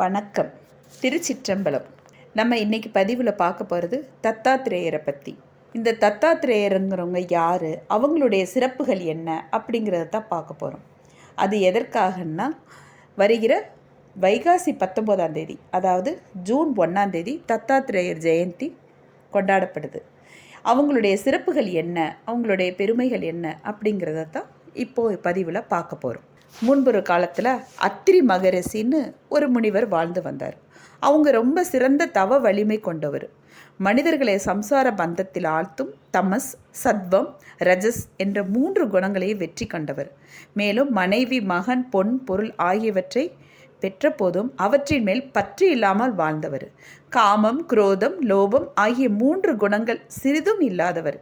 வணக்கம். திருச்சிற்றம்பலம். நம்ம இன்னைக்கு பதிவில் பார்க்க போகிறது தத்தாத்திரேயரை பற்றி. இந்த தத்தாத்திரேயருங்கிறவங்க யார், அவங்களுடைய சிறப்புகள் என்ன அப்படிங்கிறத தான் பார்க்க போகிறோம். அது எதற்காகன்னா, வருகிற வைகாசி 19ஆம் தேதி, அதாவது ஜூன் 1ஆம் தேதி தத்தாத்திரேயர் ஜெயந்தி கொண்டாடப்படுது. அவங்களுடைய சிறப்புகள் என்ன, அவங்களுடைய பெருமைகள் என்ன அப்படிங்கிறத தான் இப்போது பதிவில் பார்க்க போகிறோம். முன்பொரு காலத்தில் அத்திரி மகரிஷின்னு ஒரு முனிவர் வாழ்ந்து வந்தார். அவங்க ரொம்ப சிறந்த தவ வலிமை கொண்டவர். மனிதர்களை சம்சார பந்தத்தில் ஆழ்த்தும் தமஸ், சத்வம், ரஜஸ் என்ற 3 குணங்களையும் வெற்றி கண்டவர். மேலும் மனைவி, மகன், பொன், பொருள் ஆகியவற்றை பெற்ற போதும் அவற்றின் மேல் பற்று இல்லாமல் வாழ்ந்தவர். காமம், குரோதம், லோபம் ஆகிய 3 குணங்கள் சிறிதும் இல்லாதவர்.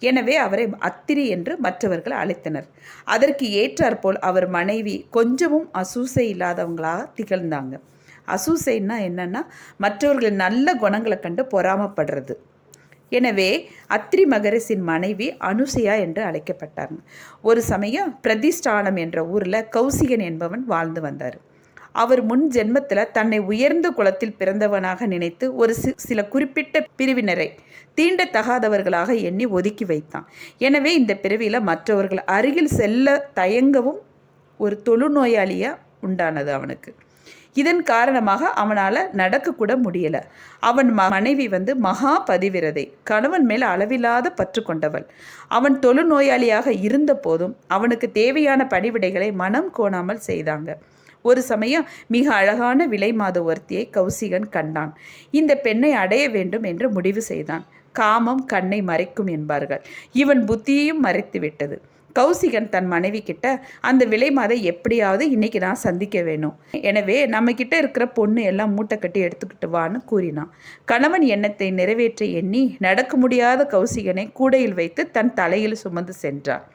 எனவே அவரை அத்திரி என்று மற்றவர்கள் அழைத்தனர். அதற்கு ஏற்றாற்போல் அவர் மனைவி கொஞ்சமும் அசூசை இல்லாதவங்களாக திகழ்ந்தாங்க. அசூசைன்னா என்னன்னா, மற்றவர்களின் நல்ல குணங்களை கண்டு பொறாமப்படுறது. எனவே அத்திரி மகரிஷின் மனைவி அனுசையா என்று அழைக்கப்பட்டார். ஒரு சமயம் பிரதிஷ்டானம் என்ற ஊரில் கௌசிகன் என்பவன் வாழ்ந்து வந்தார். அவர் முன் ஜென்மத்தில் தன்னை உயர்ந்த குலத்தில் பிறந்தவனாக நினைத்து ஒரு சில குறிப்பிட்ட பிரிவினரை தீண்டத்தகாதவர்களாக எண்ணி ஒதுக்கி வைத்தான். எனவே இந்த பிறவியில் மற்றவர்கள் அருகில் செல்ல தயங்கவும் ஒரு தொழுநோயாளியாக உண்டானது அவனுக்கு. இதன் காரணமாக அவனால் நடக்கக்கூட முடியலை. அவன் மனைவி மகா பதிவிரதை, கணவன் மேல் அளவில்லாத பற்று கொண்டவள். அவன் தொழுநோயாளியாக இருந்த போதும் அவனுக்கு தேவையான பணிவிடைகளை மனம் கோணாமல் செய்தாங்க. ஒரு சமயம் மிக அழகான விலை மாத ஒருத்தியை கௌசிகன் கண்டான். இந்த பெண்ணை அடைய வேண்டும் என்று முடிவு செய்தான். காமம் கண்ணை மறைக்கும் என்பார்கள். இவன் புத்தியையும் மறைத்து விட்டது. கௌசிகன் தன் மனைவி கிட்ட, அந்த விலை மாதை எப்படியாவது இன்னைக்கு நான் சந்திக்க வேணும், எனவே நம்ம கிட்ட இருக்கிற பொண்ணு எல்லாம் மூட்டை கட்டி எடுத்துக்கிட்டு வான்னு கூறினான். கணவன் எண்ணத்தை நிறைவேற்ற எண்ணி நடக்க முடியாத கௌசிகனை கூடையில் வைத்து தன் தலையில் சுமந்து சென்றான்.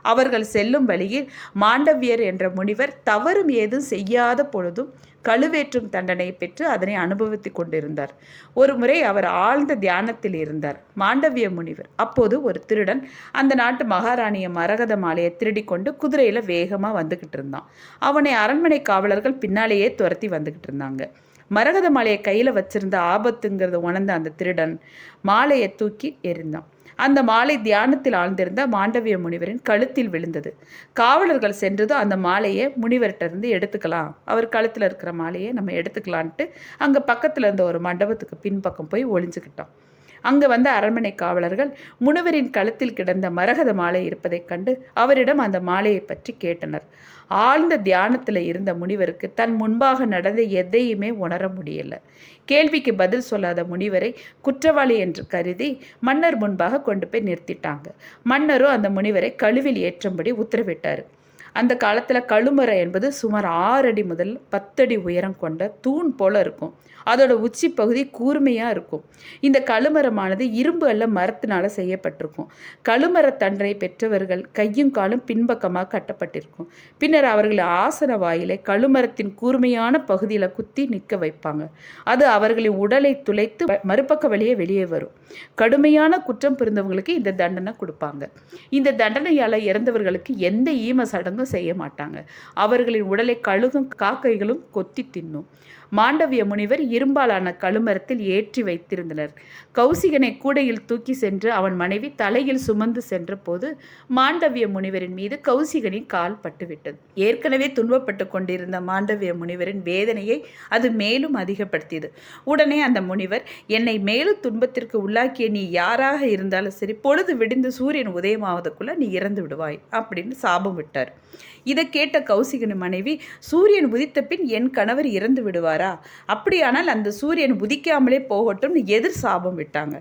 அவர்கள் செல்லும் வழியில் மாண்டவியர் என்ற முனிவர் தவறும் ஏதும் செய்யாத பொழுதும் கழுவேற்றும் தண்டனை பெற்று அதனை அனுபவித்து கொண்டிருந்தார். ஒரு முறை அவர் ஆழ்ந்த தியானத்தில் இருந்தார். மாண்டவிய முனிவர் அப்போது ஒரு திருடன் அந்த நாட்டு மகாராணிய மரகத மாலையை திருடி கொண்டு குதிரையில் வேகமாக வந்துக்கிட்டு இருந்தான். அவனை அரண்மனை காவலர்கள் பின்னாலேயே துரத்தி வந்துக்கிட்டு இருந்தாங்க. மரகத மாலையை கையில் வச்சிருந்த ஆபத்துங்கிறத உணர்ந்த அந்த திருடன் மாலையை தூக்கி எறிந்தான். அந்த மாலை தியானத்தில் ஆழ்ந்திருந்த மாண்டவிய முனிவரின் கழுத்தில் விழுந்தது. காவலர்கள் சென்றதும் அந்த மாலையை முனிவர்கிட்ட எடுத்துக்கலாம், அவர் கழுத்தில் இருக்கிற மாலையை நம்ம எடுத்துக்கலான்ட்டு அங்கே பக்கத்தில் இருந்த ஒரு மண்டபத்துக்கு பின்பக்கம் போய் ஒளிஞ்சுக்கிட்டான். அங்கே வந்த அரண்மனை காவலர்கள் முனிவரின் கழுத்தில் கிடந்த மரகத மாலை இருப்பதைக் கண்டு அவரிடம் அந்த மாலையை பற்றி கேட்டனர். ஆழ்ந்த தியானத்தில் இருந்த முனிவருக்கு தன் முன்பாக நடந்த எதையுமே உணர முடியல. கேள்விக்கு பதில் சொல்லாத முனிவரை குற்றவாளி என்று கருதி மன்னர் முன்பாக கொண்டு போய் நிறுத்திட்டாங்க. மன்னரும் அந்த முனிவரை கழுவில் ஏற்றும்படி உத்தரவிட்டார். அந்த காலத்தில் கழுமரம் என்பது சுமார் 6 அடி முதல் 10 அடி உயரம் கொண்ட தூண் போல இருக்கும். அதோட உச்சி பகுதி கூர்மையாக இருக்கும். இந்த கழுமரமானது இரும்பு அல்ல மரத்தினால செய்யப்பட்டிருக்கும். கழுமரத்தண்டனை பெற்றவர்கள் கையும் காலும் பின்பக்கமாக கட்டப்பட்டிருக்கும். பின்னர் அவர்கள் ஆசன வாயிலை கழுமரத்தின் கூர்மையான பகுதியில் குத்தி நிற்க வைப்பாங்க. அது அவர்களின் உடலை துளைத்து மறுபக்க வழியே வெளியே வரும். கடுமையான குற்றம் புரிந்தவங்களுக்கு இந்த தண்டனை கொடுப்பாங்க. இந்த தண்டனையால் இறந்தவர்களுக்கு எந்த ஈம சடங்கும் செய்ய மாட்டாங்க. அவர்களின் உடலை கழுகும் காக்கைகளும் கொத்தி தின்னும். மாண்டவிய முனிவர் இரும்பாலான கழுமரத்தில் ஏற்றி வைத்திருந்தனர். கௌசிகனை கூடையில் தூக்கி சென்று அவன் மனைவி தலையில் சுமந்து சென்ற போது மாண்டவிய முனிவரின் மீது கௌசிகனின் கால் பட்டுவிட்டது. ஏற்கனவே துன்பப்பட்டு கொண்டிருந்த மாண்டவிய முனிவரின் வேதனையை அது மேலும் அதிகப்படுத்தியது. உடனே அந்த முனிவர், என்னை மேலும் துன்பத்திற்கு உள்ளாக்கிய நீ யாராக இருந்தாலும் சரி, பொழுது விடிந்து சூரியன் உதயமாவதற்குள்ள நீ இறந்து விடுவாய் அப்படின்னு சாபம் விட்டார். இதை கேட்ட கௌசிகனின் மனைவி, சூரியன் உதித்த பின் என் கணவர் இறந்து விடுவாரா? அப்படியானால் அந்த சூரியன் உதிக்காமலே போகட்டும்னு எதிர் சாபம் விட்டாங்க.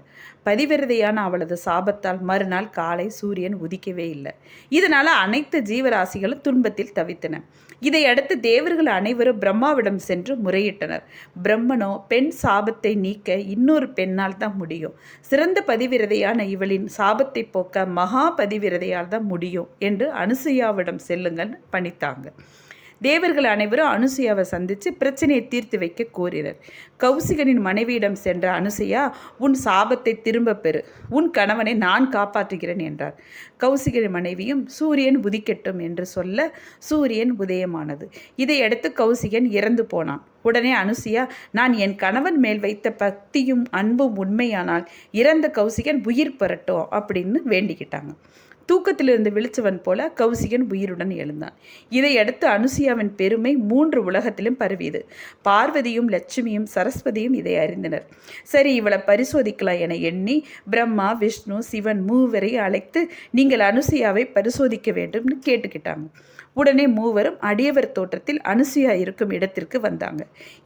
பதிவிரதையான அவளது சாபத்தால் மறுநாள் காலை சூரியன் உதிக்கவே இல்லை. இதனால் அனைத்து ஜீவராசிகளும் துன்பத்தில் தவித்தன. இதையடுத்து தேவர்கள் அனைவரும் பிரம்மாவிடம் சென்று முறையிட்டனர். பிரம்மனோ, பெண் சாபத்தை நீக்க இன்னொரு பெண்ணால் தான் முடியும், சிறந்த பதிவிரதையான இவளின் சாபத்தை போக்க மகா பதிவிரதையால் தான் முடியும் என்று அனுசையாவிடம் செல்லுங்கள் பணித்தாங்க. தேவர்கள் அனைவரும் அனுசூயாவை சந்தித்து பிரச்சனையை தீர்த்து வைக்க கோரினர். கௌசிகனின் மனைவியிடம் சென்ற அனுசூயா, உன் சாபத்தை திரும்ப பெறு, உன் கணவனை நான் காப்பாற்றுகிறேன் என்றார். கௌசிகனின் மனைவியும் சூரியன் உதிக்கட்டும் என்று சொல்ல சூரியன் உதயமானது. இதையடுத்து கௌசிகன் இறந்து போனான். உடனே அனுசூயா, நான் என் கணவன் மேல் வைத்த பக்தியும் அன்பும் உண்மையானால் இறந்த கௌசிகன் உயிர் பெறட்டும் அப்படின்னு வேண்டிக்கிட்டாங்க. தூக்கத்திலிருந்து விழிச்சவன் போல கௌசிகன் உயிருடன் எழுந்தான். இதையடுத்து அனுசூயாவின் பெருமை 3 உலகத்திலும் பரவியது. பார்வதியும் லட்சுமியும் சரஸ்வதியும் இதை அறிந்தனர். சரி, இவளை பரிசோதிக்கலாம் என எண்ணி பிரம்மா, விஷ்ணு, சிவன் மூவரை அழைத்து நீங்கள் அனுசூயாவை பரிசோதிக்க வேண்டும்னு கேட்டுக்கிட்டாங்க. உடனே மூவரும் அடியவர் தோற்றத்தில் அனுசூயா இருக்கும் இடத்திற்கு வந்தாங்க.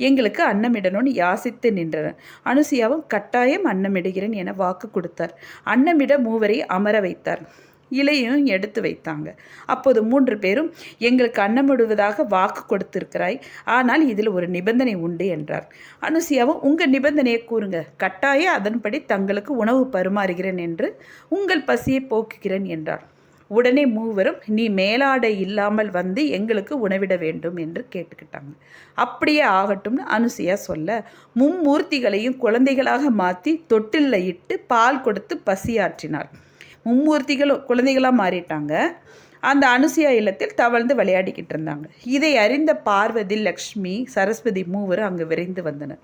எங்களுக்கு அன்னமிடணும்னு யாசித்து நின்றனர். அனுசூயாவும் கட்டாயம் அன்னமிடுகிறேன் என வாக்கு கொடுத்தார். அன்னமிட மூவரை அமர வைத்தார். இலையும் எடுத்து வைத்தாங்க. அப்போது 3 பேரும், எங்களுக்கு அன்னமிடுவதாக வாக்கு கொடுத்திருக்கிறாய், ஆனால் இதில் ஒரு நிபந்தனை உண்டு என்றார். அனுசூயாவும், உங்கள் நிபந்தனையை கூறுங்க, கட்டாயம் அதன்படி தங்களுக்கு உணவு பரிமாறுகிறேன் என்று உங்கள் பசியை போக்குகிறேன் என்றார். உடனே மூவரும், நீ மேலாடை இல்லாமல் வந்து எங்களுக்கு உணவிட வேண்டும் என்று கேட்டுக்கிட்டாங்க. அப்படியே ஆகட்டும்னு அனுசூயா சொல்ல, மும்மூர்த்திகளையும் குழந்தைகளாக மாற்றி தொட்டிலில் இட்டு பால் கொடுத்து பசியாற்றினார். மும்மூர்த்திகளும் குழந்தைகளாக மாறிட்டாங்க. அந்த அனுசூயா இல்லத்தில் தவழ்ந்து விளையாடிக்கிட்டு இருந்தாங்க. இதை அறிந்த பார்வதி, லக்ஷ்மி, சரஸ்வதி மூவரும் அங்கு விரைந்து வந்தனர்.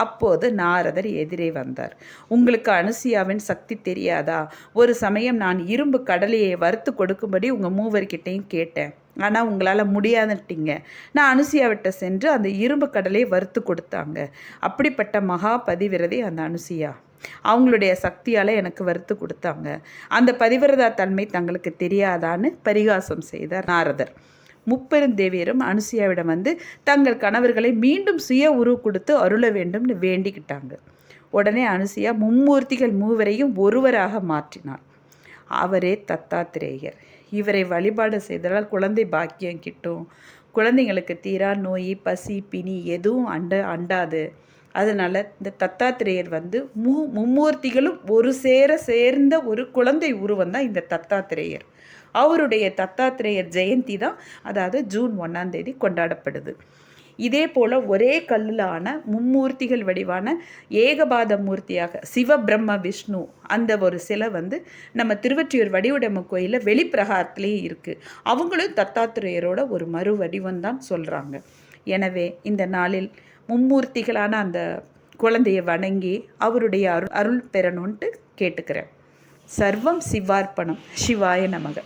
அப்போது நாரதர் எதிரே வந்தார். உங்களுக்கு அனுசூயாவின் சக்தி தெரியாதா? ஒரு சமயம் நான் இரும்பு கடலையை வறுத்து கொடுக்கும்படி உங்கள் மூவர்கிட்டையும் கேட்டேன். ஆனால் உங்களால் முடியாதுட்டீங்க. நான் அனுசூயாவிட்ட சென்று அந்த இரும்பு கடலையை வறுத்து கொடுத்தாங்க. அப்படிப்பட்ட மகா பதிவிரதை அந்த அனுசூயா. அவங்களுடைய சக்தியால் எனக்கு வறுத்து கொடுத்தாங்க. அந்த பதிவிரதா தன்மை தங்களுக்கு தெரியாதான்னு பரிகாசம் செய்தார் நாரதர். முப்பெருந்தேவியரும் அனுசூயாவிடம் வந்து தங்கள் கணவர்களை மீண்டும் சுய உருவு கொடுத்து அருள வேண்டும்னு வேண்டிக்கிட்டாங்க. உடனே அனுசூயா மும்மூர்த்திகள் மூவரையும் ஒருவராக மாற்றினார். அவரே தத்தாத்திரேயர். இவரை வழிபாடு செய்ததால் குழந்தை பாக்கியம் கிட்டும். குழந்தைங்களுக்கு தீரா நோய், பசி, பிணி எதுவும் அண்டாது. அதனால் இந்த தத்தாத்திரேயர் வந்து மும்மூர்த்திகளும் ஒரு சேர்ந்த ஒரு குழந்தை உருவம் தான் இந்த தத்தாத்திரேயர். அவருடைய தத்தாத்திரேயர் ஜெயந்தி தான், அதாவது ஜூன் 1ஆம் தேதி கொண்டாடப்படுது. இதே போல் ஒரே கல்லில் ஆன மும்மூர்த்திகள் வடிவான ஏகபாத மூர்த்தியாக சிவ பிரம்ம விஷ்ணு அந்த ஒரு சிலை வந்து நம்ம திருவொற்றியூர் வடிவுடையம்மன் கோயிலில் வெளிப்பிரகாரத்துலேயே இருக்குது. அவங்களும் தத்தாத்திரேயரோட ஒரு மறு வடிவம் தான் சொல்கிறாங்க. எனவே இந்த நாளில் மும்மூர்த்திகளான அந்த குழந்தையை வணங்கி அவருடைய அருள் பெறணுன்ட்டு கேட்டுக்கிறேன். சர்வம் சிவார்ப்பணம். சிவாய நமக.